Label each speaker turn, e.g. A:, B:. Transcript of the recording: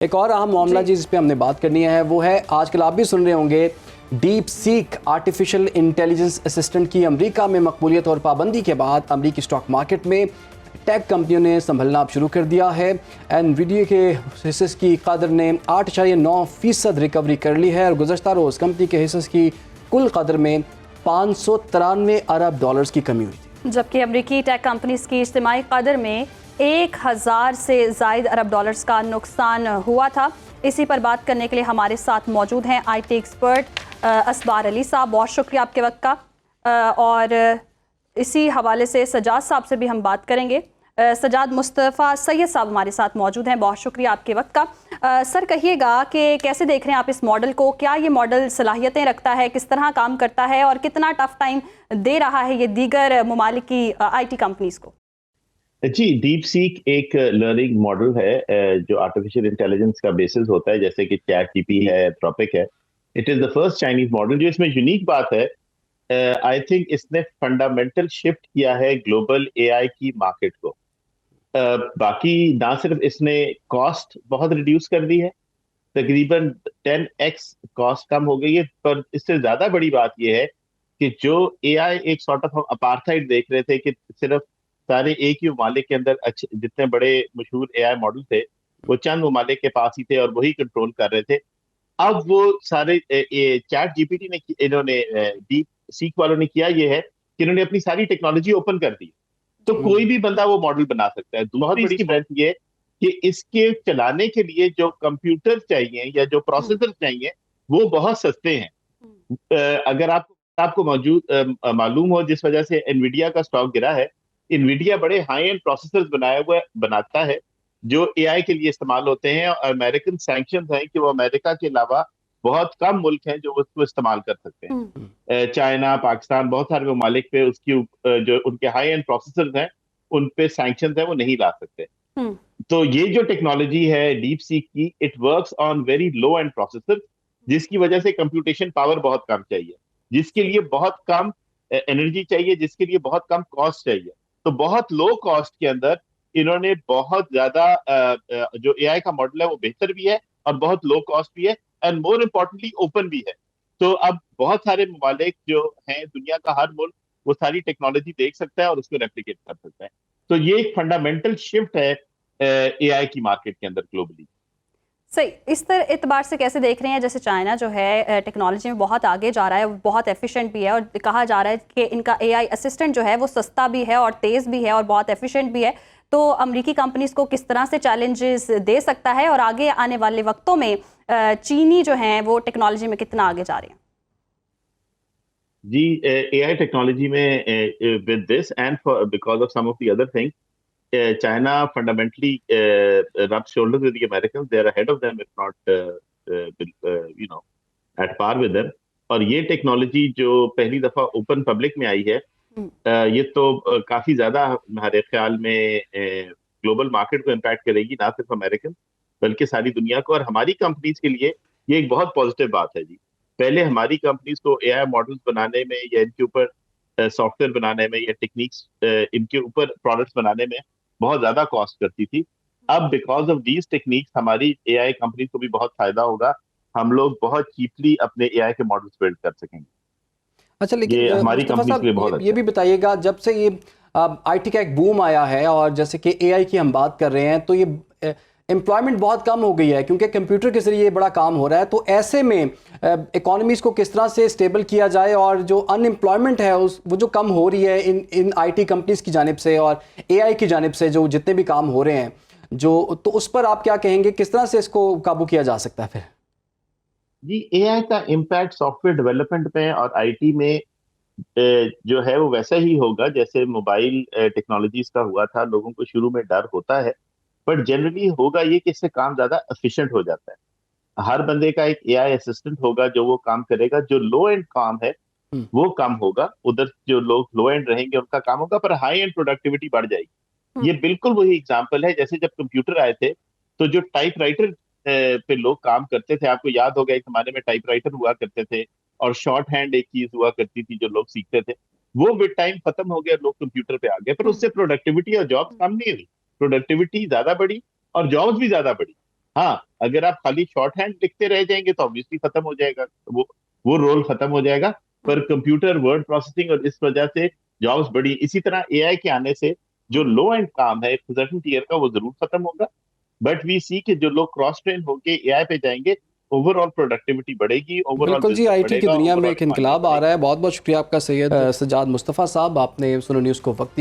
A: ایک اور اہم معاملہ جس پہ ہم نے بات کرنی ہے وہ ہے آج کل آپ بھی سن رہے ہوں گے ڈیپ سیک آرٹیفیشل انٹیلیجنس اسسٹنٹ کی امریکہ میں مقبولیت اور پابندی کے بعد امریکی اسٹاک مارکیٹ میں ٹیک کمپنیوں نے سنبھلنا اب شروع کر دیا ہے. انویڈیا کے حصص کی قدر نے 8.9% ریکوری کر لی ہے اور گزشتہ روز کمپنی کے حصص کی کل قدر میں $593 ارب کی کمی ہوئی تھی.
B: جبکہ امریکی ٹیک کمپنیز کی اجتماعی قدر میں 1000 سے زائد ارب ڈالرز کا نقصان ہوا تھا. اسی پر بات کرنے کے لیے ہمارے ساتھ موجود ہیں آئی ٹی ایکسپرٹ اسبار علی صاحب. بہت شکریہ آپ کے وقت کا. اور اسی حوالے سے سجاد صاحب سے بھی ہم بات کریں گے. سجاد مصطفیٰ سید صاحب ہمارے ساتھ موجود ہیں. بہت شکریہ آپ کے وقت کا. سر کہیے گا کہ کیسے دیکھ رہے ہیں آپ اس ماڈل کو؟ کیا یہ ماڈل صلاحیتیں رکھتا ہے؟ کس طرح کام کرتا ہے اور کتنا ٹف ٹائم دے رہا ہے یہ دیگر ممالک کی آئی ٹی کمپنیز کو؟
C: جی، ڈیپ سیک ایک لرننگ ماڈل ہے جو آرٹیفیشل انٹیلیجنس کا بیسس ہوتا ہے، جیسے کہ چیٹ جی پی ہے، ٹراپک ہے. It is the first Chinese model. جو اس میں یونیک بات ہے، آئی تھنک اس نے فنڈامنٹل شفٹ کیا ہے گلوبل اے آئی کی مارکیٹ کو. باقی نہ صرف اس نے کاسٹ بہت ریڈیوس کر دی ہے، تقریباً 10x کاسٹ کم ہو گئی ہے، پر اس سے زیادہ بڑی بات یہ ہے کہ جو اے آئی ایک سارٹ آف اپارتھائڈ دیکھ رہے تھے کہ صرف سارے ایک ہی ممالک کے اندر جتنے بڑے مشہور اے آئی ماڈل تھے وہ چند ممالک کے پاس ہی تھے اور وہی کنٹرول کر رہے تھے. اب وہ سارے چیٹ جی پی ٹی نے انہوں نے ڈیپ سیک والوں نے کیا یہ ہے کہ انہوں نے اپنی ساری ٹیکنالوجی اوپن کر دی، تو کوئی بھی بندہ وہ ماڈل بنا سکتا ہے. بہت بڑی اسٹرینتھ یہ کہ اس کے چلانے کے لیے جو کمپیوٹر چاہیے یا جو پروسیسر چاہیے وہ بہت سستے ہیں. اگر آپ کو معلوم ہو جس وجہ سے انویڈیا کا سٹاک گرا ہے، انویڈیا بڑے ہائی اینڈ پروسیسر بناتا ہے جو اے آئی کے لیے استعمال ہوتے ہیں، اور امریکن سینکشنز ہیں کہ وہ امریکہ کے علاوہ بہت کم ملک ہیں جو اس کو استعمال کر سکتے ہیں. چائنا، پاکستان، بہت سارے ممالک پہ اس کی جو ان کے ہائی اینڈ پروسیسرز ہیں ان پہ سینکشنز ہیں، وہ نہیں لا سکتے. تو یہ جو ٹیکنالوجی ہے ڈیپ سیک کی، it works on very low and processor, جس کی وجہ سے کمپیوٹیشن پاور بہت کم چاہیے، جس کے لیے بہت کم انرجی چاہیے، جس کے لیے بہت کم کاسٹ چاہیے. تو بہت لو کاسٹ کے اندر انہوں نے بہت زیادہ جو اے آئی کا ماڈل ہے وہ بہتر بھی ہے اور بہت لو کاسٹ بھی ہے، اینڈ مور امپورٹنٹلی اوپن بھی ہے. تو اب بہت سارے ممالک جو ہیں، دنیا کا ہر ملک وہ ساری ٹیکنالوجی دیکھ سکتا ہے اور اس کو ریپلیکیٹ کر سکتا ہے. تو یہ ایک فنڈامنٹل شفٹ ہے اے آئی کی مارکیٹ کے اندر گلوبلی.
B: صحیح. اس اعتبار سے کیسے دیکھ رہے ہیں جیسے چائنا جو ہے ٹیکنالوجی میں بہت آگے جا رہا ہے، بہت ایفیشینٹ بھی ہے، اور کہا جا رہا ہے کہ ان کا اے آئی اسسٹنٹ جو ہے وہ سستا بھی ہے اور تیز بھی ہے اور بہت ایفیشینٹ بھی ہے. تو امریکی کمپنیز کو کس طرح سے چیلنجز دے سکتا ہے، اور آگے آنے والے وقتوں میں چینی جو ہیں وہ ٹیکنالوجی میں کتنا آگے جا رہے ہیں؟
C: جی، اے آئی ٹیکنالوجی میں with this and because of some of the other things, China fundamentally rubs shoulders with the Americans. They are ahead of them, if not, at par with them. اور یہ ٹیکنالوجی جو پہلی دفعہ اوپن پبلک میں آئی ہے، یہ تو کافی زیادہ ہمارے خیال میں گلوبل مارکیٹ کو امپیکٹ کرے گی، نہ صرف امریکن بلکہ ساری دنیا کو. اور ہماری کمپنیز کے لیے یہ ایک بہت پازیٹیو بات ہے. جی، پہلے ہماری کمپنیز کو اے آئی ماڈلز بنانے میں یا ان کے اوپر سافٹ ویئر بنانے میں یا ٹیکنیکس ان کے اوپر پروڈکٹس بنانے میں بہت زیادہ کاسٹ کرتی تھی. اب بیکاز آف دیز ٹیکنیکس ہماری اے آئی کمپنیز کو بھی بہت فائدہ ہوگا. ہم لوگ بہت چیپلی اپنے اے آئی کے ماڈلز بلڈ کر سکیں گے.
A: اچھا، لیکن
C: یہ ہماری
A: مصطفیٰ
C: کمپنیز کے لیے بہت
A: صاحب
C: اچھا
A: یہ بھی بتائیے گا، جب سے یہ آئی ٹی کا ایک بوم آیا ہے اور جیسے کہ اے آئی کی ہم بات کر رہے ہیں، تو یہ امپلائمنٹ بہت کم ہو گئی ہے کیونکہ کمپیوٹر کے ذریعے یہ بڑا کام ہو رہا ہے. تو ایسے میں اکانومیز کو کس طرح سے اسٹیبل کیا جائے، اور جو ان امپلائمنٹ ہے وہ جو کم ہو رہی ہے ان آئی ٹی کمپنیز کی جانب سے اور اے آئی کی جانب سے، جو جتنے بھی کام ہو رہے ہیں تو اس پر آپ کیا کہیں گے؟ کس طرح سے اس کو قابو کیا جا سکتا ہے پھر؟
C: جی، اے آئی کا امپیکٹ سافٹ ویئر ڈیولپمنٹ میں اور آئی ٹی میں جو ہے وہ ویسا ہی ہوگا جیسے موبائل ٹیکنالوجیز کا ہوا تھا. لوگوں کو شروع میں ڈر ہوتا ہے، بٹ جنرلی ہوگا یہ کہ اس سے کام زیادہ ایفیشینٹ ہو جاتا ہے. ہر بندے کا ایک اے آئی اسسٹنٹ ہوگا جو وہ کام کرے گا. جو لو اینڈ کام ہے وہ کم ہوگا، ادھر جو لوگ لو اینڈ رہیں گے ان کا کام ہوگا، پر ہائی اینڈ پروڈکٹیوٹی بڑھ جائے گی. یہ بالکل وہی ایگزامپل ہے جیسے جب کمپیوٹر آئے تھے تو جو ٹائپ رائٹر پہ لوگ کام کرتے تھے، آپ کو یاد ہوگا ایک زمانے میں ٹائپ رائٹر ہوا کرتے تھے اور شارٹ ہینڈ ایک چیز ہوا کرتی تھی جو لوگ سیکھتے تھے. وہ ود ٹائم ختم ہو گیا، لوگ کمپیوٹر پہ آ گئے، پر اس سے پروڈکٹیوٹی اور جابس کم نہیں ہوئی. پروڈکٹیوٹی زیادہ بڑھی اور جابس بھی زیادہ بڑھی. ہاں اگر آپ خالی شارٹ ہینڈ لکھتے رہ جائیں گے تو obviously ختم ہو جائے گا وہ رول ختم ہو جائے گا. پر کمپیوٹر ورڈ پروسیسنگ اور اس وجہ سے جابس بڑی. اسی طرح اے آئی کے آنے سے جو لو اینڈ کام ہے سرٹن ٹیئر کا وہ ضرور ختم ہوگا. بٹ وی سی کہ جو لوگ کراس ٹرین ہو کے اے آئی پہ جائیں گے اوور آل پروڈکٹیوٹی بڑھے گی, اوور آل
A: بالکل جی, آئی ٹی کی دنیا میں ایک انقلاب آ رہا ہے. بہت بہت شکریہ آپ کا سید سجاد مصطفیٰ صاحب, آپ نے سنو نیوز کو وقت دیا.